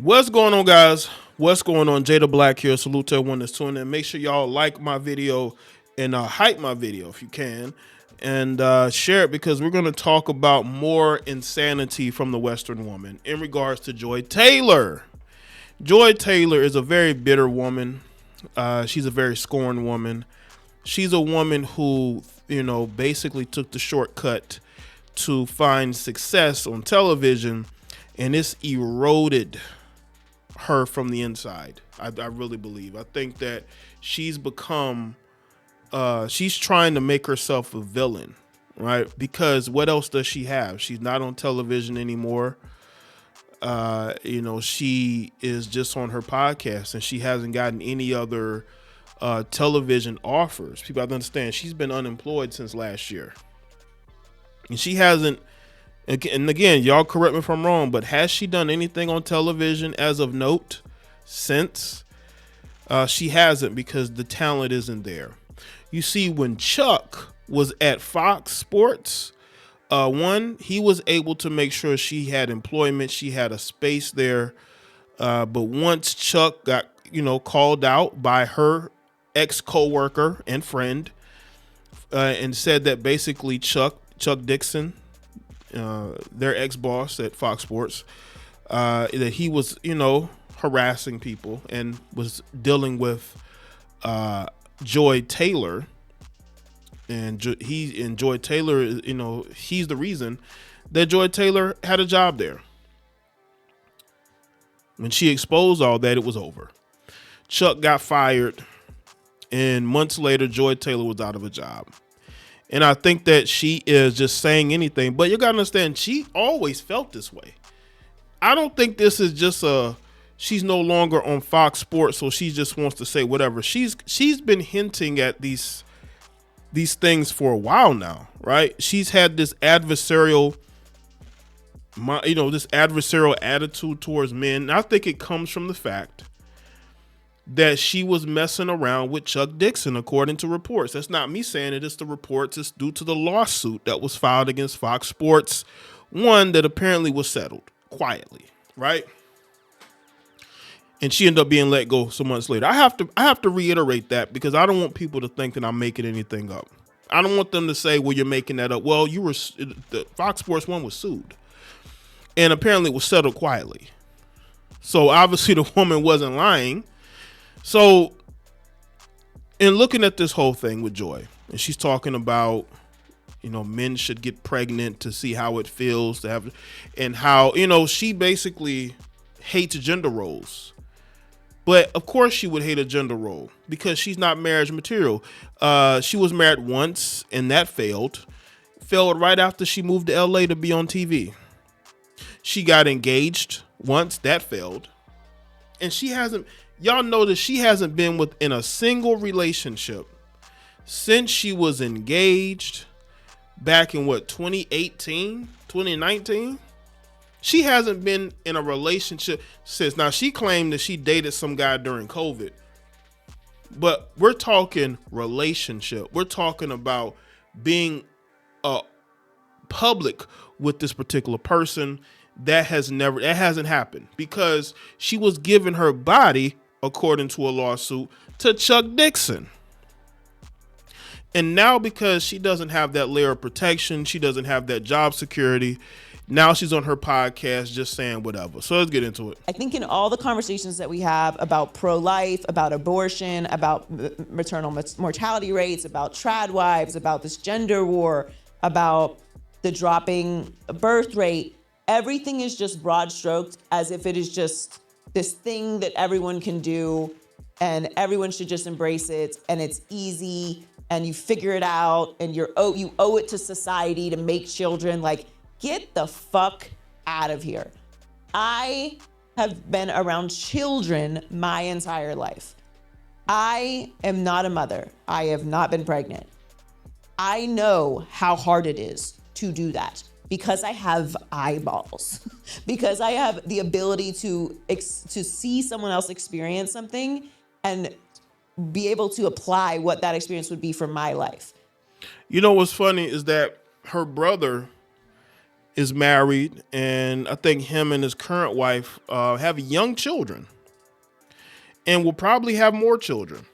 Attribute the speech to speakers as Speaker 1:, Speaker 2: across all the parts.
Speaker 1: What's going on, guys? What's going on? Jay the Black here. Salute to everyone that's tuning in. Make sure y'all like my video and hype my video if you can. And share it because we're going to talk about more insanity from the Western woman in regards to Joy Taylor. Joy Taylor is a very bitter woman. She's a very scorned woman. She's a woman who, basically took the shortcut to find success on television, and it's eroded her from the inside. I really believe. I think that she's become, she's trying to make herself a villain, right? Because what else does she have? She's not on television anymore. She is just on her podcast, and she hasn't gotten any other television offers. People have to understand she's been unemployed since last year, and she hasn't. And again, y'all correct me if I'm wrong, but has she done anything on television as of note since? She hasn't, because the talent isn't there. You see, when Chuck was at Fox Sports, he was able to make sure she had employment, she had a space there. But once Chuck got, called out by her ex-coworker and friend, and said that basically Chuck Dixon, their ex-boss at Fox Sports, that he was, harassing people and was dealing with Joy Taylor, and Joy Taylor, he's the reason that Joy Taylor had a job there. When she exposed all that, it was over. Chuck got fired, and months later, Joy Taylor was out of a job. And I think that she is just saying anything. But you got to understand, she always felt this way. I don't think this is just she's no longer on Fox Sports, so she just wants to say whatever. She's been hinting at these things for a while now, right? She's had this adversarial, attitude towards men. And I think it comes from the fact that she was messing around with Chuck Dixon, according to reports. That's not me saying it. It's the reports. It's due to the lawsuit that was filed against Fox Sports, one that apparently was settled quietly, right? And she ended up being let go some months later. I have to reiterate that, because I don't want people to think that I'm making anything up. I don't want them to say, well, you're making that up. Well, the Fox Sports one was sued, and apparently it was settled quietly. So obviously the woman wasn't lying. So, in looking at this whole thing with Joy, and she's talking about, men should get pregnant to see how it feels to have, and how, she basically hates gender roles. But of course she would hate a gender role, because she's not marriage material. She was married once, and that failed right after she moved to LA to be on TV. She got engaged once, that failed. And y'all notice she hasn't been within a single relationship since she was engaged back in 2018, 2019. She hasn't been in a relationship since. Now, she claimed that she dated some guy during COVID, but we're talking relationship. We're talking about being public with this particular person. That hasn't happened, because she was giving her body, according to a lawsuit, to Chuck Dixon. And now, because she doesn't have that layer of protection, she doesn't have that job security, now she's on her podcast just saying whatever. So let's get into it.
Speaker 2: I think in all the conversations that we have about pro-life, about abortion, about maternal mortality rates, about trad wives, about this gender war, about the dropping birth rate, everything is just broad stroked, as if it is just this thing that everyone can do and everyone should just embrace it, and it's easy and you figure it out, and you owe it to society to make children. Like, get the fuck out of here. I have been around children my entire life. I am not a mother. I have not been pregnant. I know how hard it is to do that, because I have eyeballs, because I have the ability to see someone else experience something and be able to apply what that experience would be for my life.
Speaker 1: You know what's funny is that her brother is married, and I think him and his current wife have young children and will probably have more children.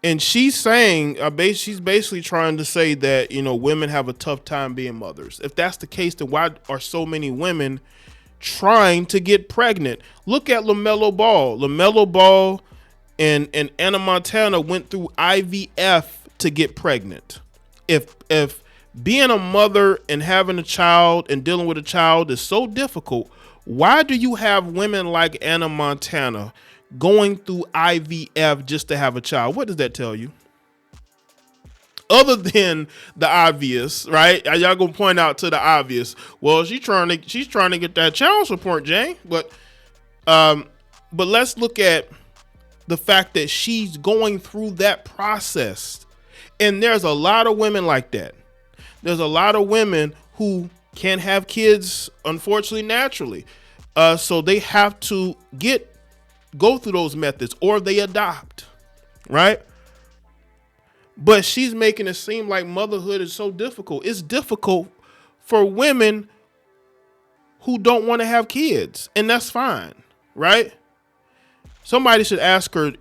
Speaker 1: And she's saying, she's basically trying to say that, women have a tough time being mothers. If that's the case, then why are so many women trying to get pregnant? Look at LaMelo Ball. LaMelo Ball and Anna Montana went through IVF to get pregnant. If being a mother and having a child and dealing with a child is so difficult, why do you have women like Anna Montana going through IVF just to have a child? What does that tell you? Other than the obvious, right? Y'all gonna point out to the obvious. Well, she's trying to get that child support, Jaye. But let's look at the fact that she's going through that process. And there's a lot of women like that. There's a lot of women who can't have kids, unfortunately, naturally. So they have to go through those methods, or they adopt, right? But she's making it seem like motherhood is so difficult. It's difficult for women who don't want to have kids, and that's fine, right? Somebody should ask her,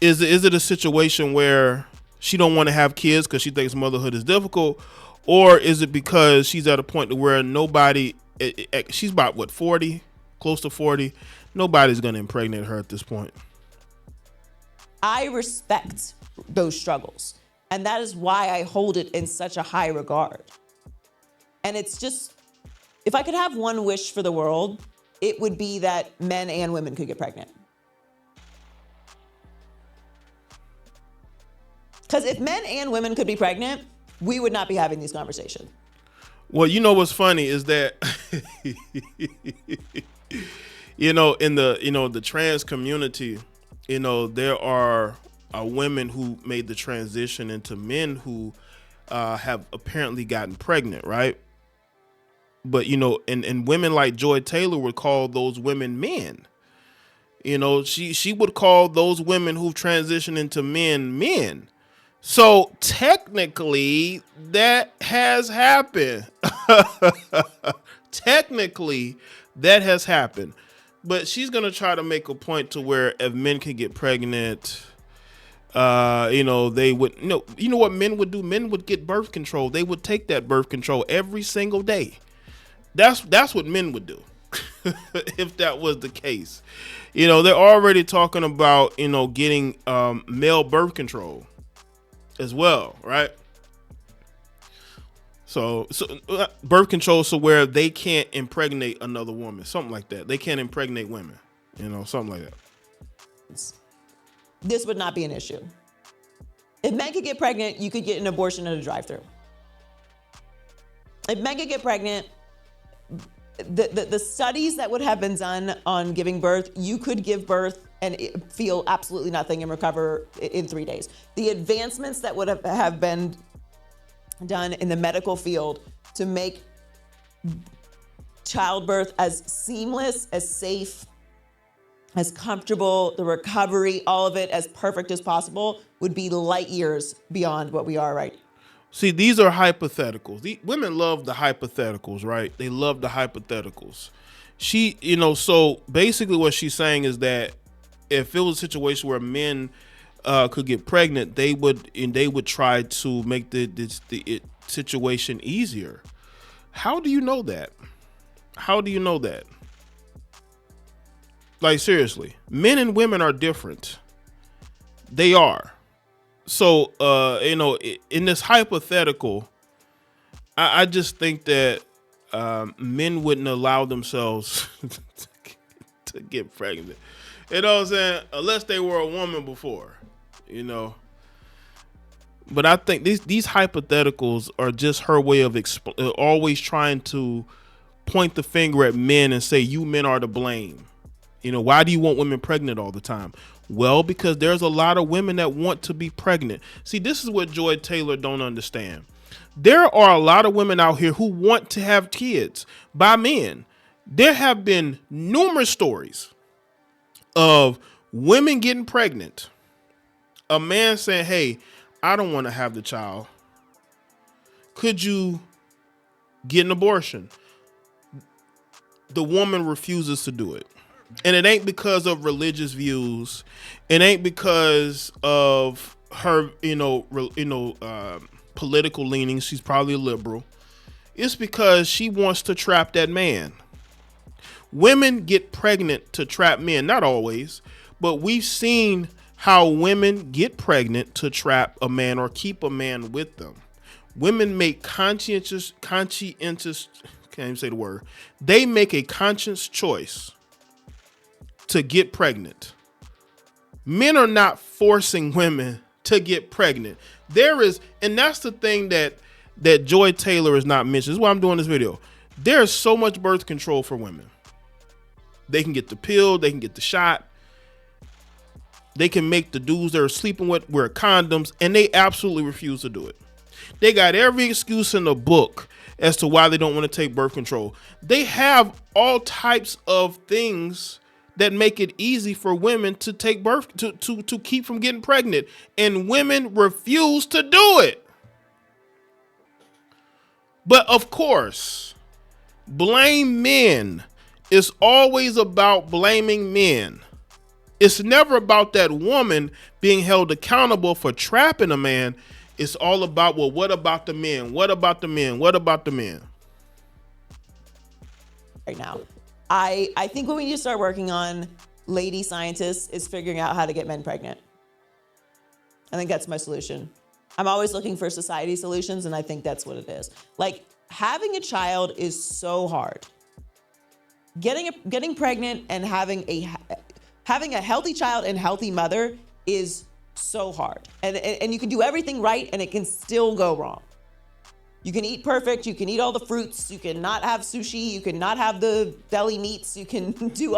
Speaker 1: is it a situation where she don't want to have kids because she thinks motherhood is difficult, or is it because she's at a point where she's about 40, close to 40, nobody's going to impregnate her at this point?
Speaker 2: I respect those struggles, and that is why I hold it in such a high regard. And it's just, if I could have one wish for the world, it would be that men and women could get pregnant. Because if men and women could be pregnant, we would not be having these conversations.
Speaker 1: Well, what's funny is that, in the trans community, there are women who made the transition into men who have apparently gotten pregnant, right? But, and women like Joy Taylor would call those women men. She would call those women who've transitioned into men. So technically that has happened. Technically that has happened. But she's going to try to make a point to where if men can get pregnant, they would, what men would do? Men would get birth control. They would take that birth control every single day. That's what men would do. If that was the case, they're already talking about, getting male birth control as well, right? So birth control, so where they can't impregnate another woman, something like that. They can't impregnate women, something like that.
Speaker 2: This would not be an issue. If men could get pregnant, you could get an abortion at a drive-thru. If men could get pregnant, the studies that would have been done on giving birth, you could give birth and feel absolutely nothing and recover in 3 days. The advancements that would have been done in the medical field to make childbirth as seamless, as safe, as comfortable, the recovery, all of it as perfect as possible would be light years beyond what we are right now.
Speaker 1: See, these are hypotheticals. Women love the hypotheticals, right? They love the hypotheticals. So basically what she's saying is that if it was a situation where men could get pregnant, they would try to make the situation easier. How do you know that? How do you know that? Like, seriously, men and women are different. They are. So, in this hypothetical, I just think that men wouldn't allow themselves to get pregnant. You know what I'm saying? Unless they were a woman before, But I think these hypotheticals are just her way of always trying to point the finger at men and say, you men are to blame. Why do you want women pregnant all the time? Well, because there's a lot of women that want to be pregnant. See, this is what Joy Taylor don't understand. There are a lot of women out here who want to have kids by men. There have been numerous stories of women getting pregnant. A man saying, hey, I don't want to have the child. Could you get an abortion? The woman refuses to do it. And it ain't because of religious views. It ain't because of her, political leanings. She's probably a liberal. It's because she wants to trap that man. Women get pregnant to trap men. Not always, but we've seen how women get pregnant to trap a man or keep a man with them. Women make conscientious, can't even say the word. They make a conscious choice to get pregnant. Men are not forcing women to get pregnant. And that's the thing that Joy Taylor is not mentioned. This is why I'm doing this video. There's so much birth control for women. They can get the pill, they can get the shot. They can make the dudes they're sleeping with wear condoms, and they absolutely refuse to do it. They got every excuse in the book as to why they don't want to take birth control. They have all types of things that make it easy for women to take birth, to keep from getting pregnant. And women refuse to do it. But of course, blame men. It's always about blaming men. It's never about that woman being held accountable for trapping a man. It's all about, well, what about the men? What about the men? What about the men?
Speaker 2: Right now, I think what we need to start working on, lady scientists, is figuring out how to get men pregnant. I think that's my solution. I'm always looking for society solutions, and I think that's what it is. Like, having a child is so hard. Getting pregnant and having a healthy child and healthy mother is so hard. And you can do everything right and it can still go wrong. You can eat perfect, you can eat all the fruits, you can not have sushi, you can not have the deli meats, you can do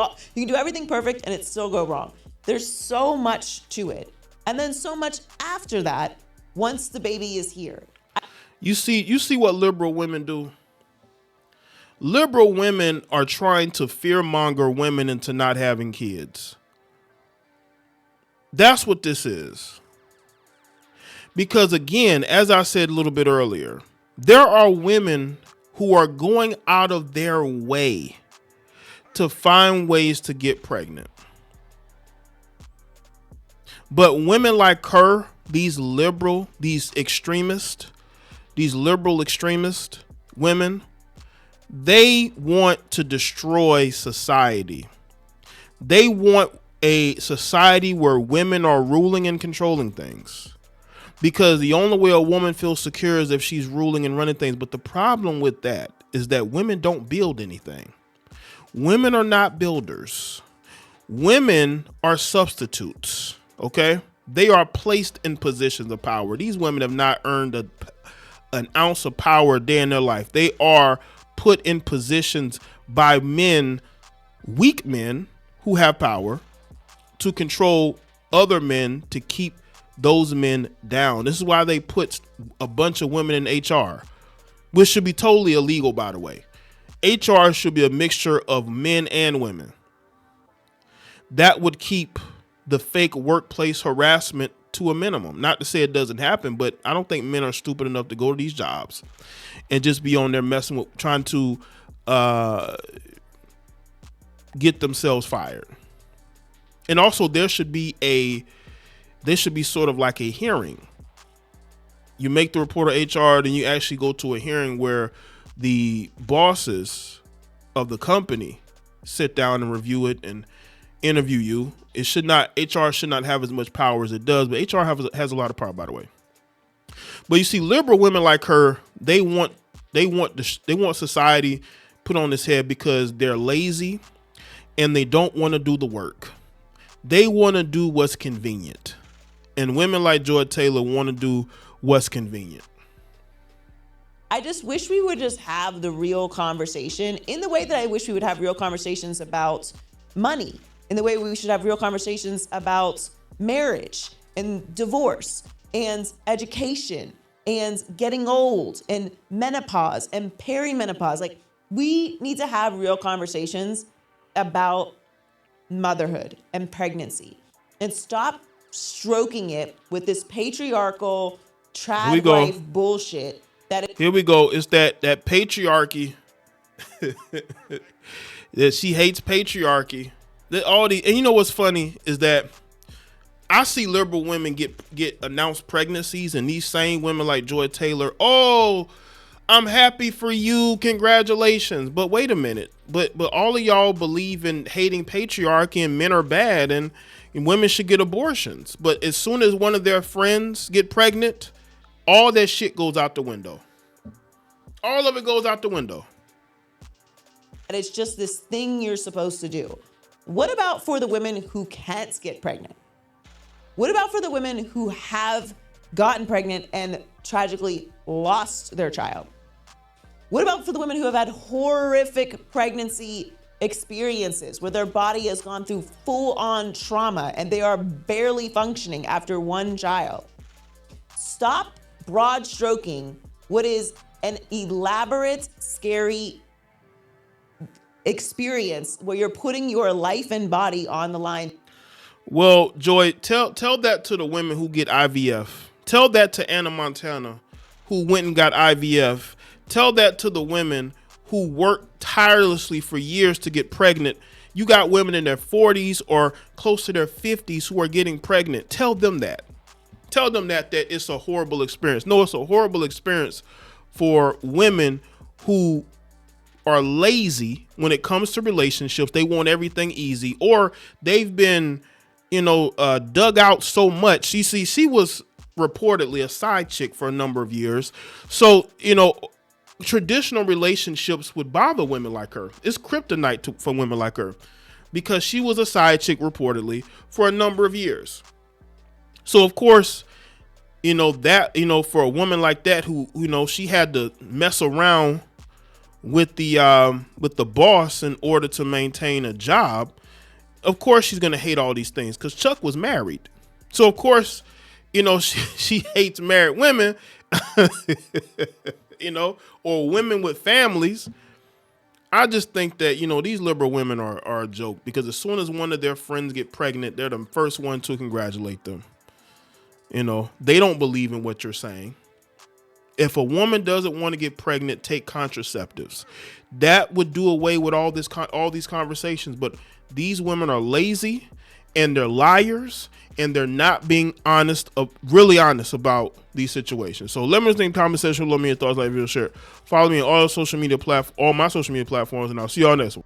Speaker 2: everything perfect and it still go wrong. There's so much to it. And then so much after that once the baby is here.
Speaker 1: You see what liberal women do? Liberal women are trying to fearmonger women into not having kids. That's what this is. Because again, as I said a little bit earlier, there are women who are going out of their way to find ways to get pregnant. But women like her, these liberal extremist women, they want to destroy society. They want a society where women are ruling and controlling things. Because the only way a woman feels secure is if she's ruling and running things. But the problem with that is that women don't build anything. Women are not builders. Women are substitutes. Okay? They are placed in positions of power. These women have not earned an ounce of power a day in their life. They are put in positions by men, weak men who have power, to control other men, to keep those men down. This is why they put a bunch of women in HR, which should be totally illegal, by the way. HR should be a mixture of men and women. That would keep the fake workplace harassment to a minimum. Not to say it doesn't happen, but I don't think men are stupid enough to go to these jobs and just be on there messing with, trying to get themselves fired. And also there should be sort of like a hearing. You make the report of HR, then you actually go to a hearing where the bosses of the company sit down and review it and interview you. HR should not have as much power as it does, but HR has a lot of power, by the way. But you see, liberal women like her, they want society put on its head because they're lazy and they don't want to do the work. They want to do what's convenient. And women like Joy Taylor want to do what's convenient.
Speaker 2: I just wish we would just have the real conversation in the way that I wish we would have real conversations about money, in the way we should have real conversations about marriage and divorce and education and getting old and menopause and perimenopause. Like, we need to have real conversations about motherhood and pregnancy and stop stroking it with this patriarchal
Speaker 1: Here we
Speaker 2: trad
Speaker 1: go.
Speaker 2: wife bullshit.
Speaker 1: Here we go. It's that patriarchy. That she hates patriarchy. That and you know what's funny is that I see liberal women get announced pregnancies, and these same women like Joy Taylor, oh, I'm happy for you, congratulations. But wait a minute, but all of y'all believe in hating patriarchy and men are bad and women should get abortions. But as soon as one of their friends get pregnant, all that shit goes out the window. All of it goes out the window.
Speaker 2: And it's just this thing you're supposed to do. What about for the women who can't get pregnant? What about for the women who have gotten pregnant and tragically lost their child? What about for the women who have had horrific pregnancy experiences where their body has gone through full-on trauma and they are barely functioning after one child? Stop broad stroking what is an elaborate, scary experience where you're putting your life and body on the line.
Speaker 1: Well, Joy, tell that to the women who get IVF. Tell that to Anna Montana, who went and got IVF. Tell that to the women who worked tirelessly for years to get pregnant. You got women in their 40s or close to their 50s who are getting pregnant. Tell them that. Tell them that it's a horrible experience. No, it's a horrible experience for women who are lazy when it comes to relationships. They want everything easy, or they've been, dug out so much. She was reportedly a side chick for a number of years. So, traditional relationships would bother women like her. It's kryptonite for women like her because she was a side chick reportedly for a number of years. So of course, for a woman like that who, she had to mess around with the boss in order to maintain a job. Of course, she's going to hate all these things because Chuck was married. So of course, she hates married women, or women with families. I just think that, these liberal women are a joke because as soon as one of their friends get pregnant, they're the first one to congratulate them. They don't believe in what you're saying. If a woman doesn't want to get pregnant, take contraceptives. That would do away with all these conversations. But these women are lazy and they're liars and they're not being really honest about these situations. So let me know in the comment section. Let me your thoughts, like, video, share. Follow me on all my social media platforms, and I'll see y'all next one.